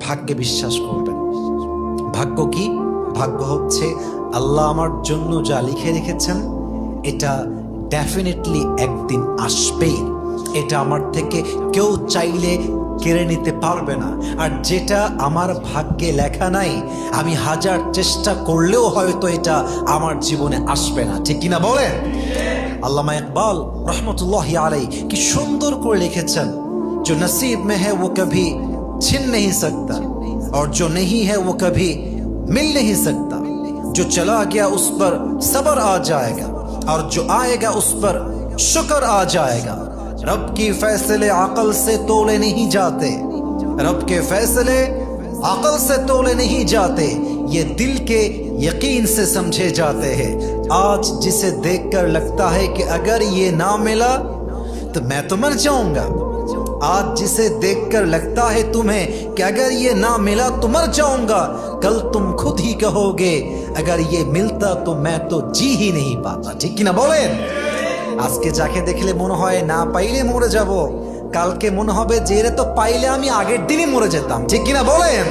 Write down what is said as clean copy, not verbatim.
ভাগ্যে বিশ্বাস করবেন। ভাগ্য কি? ভাগ্য হচ্ছে আল্লাহ আমার জন্য যা লিখে রেখেছেন এটা ডেফিনেটলি একদিন আসবেই। এটা আমার থেকে কেউ চাইলে কেড়ে নিতে পারবে না। আর যেটা আমার ভাগ্যে লেখা নাই, আমি হাজার চেষ্টা করলেও হয়তো এটা আমার জীবনে আসবে না। ঠিক কিনা বলেন? আল্লামা ইকবাল রহমতুল্লাহি আলাইহি কি সুন্দর করে লিখেছেন, जो नसीब में है वो कभी छिन नहीं सकता और जो नहीं है वो कभी मिल नहीं सकता, जो चला गया उस पर सब्र आ जाएगा और जो आएगा उस पर शुक्र आ जाएगा। रब की फैसले अकल से तोले नहीं जाते, रब के फैसले अकल से तोले नहीं जाते, ये दिल के यकीन से समझे जाते हैं। आज जिसे देखकर लगता है कि अगर ये ना मिला तो मैं तो मर जाऊंगा, आज जिसे देखकर लगता है तुम्हें कि अगर ये ना मिला तो मर जाऊंगा, कल तुम खुद ही कहोगे अगर ये मिलता तो मैं तो जी ही नहीं पाता। ठीक कि ना बोलें? আজকে যাকে দেখলে মনে হয় না পাইলে মরে যাব, কালকে মনে হবে যে এরে তো পাইলে আমি আগের দিনই মরে যেতাম। ঠিক কিনা বলেন?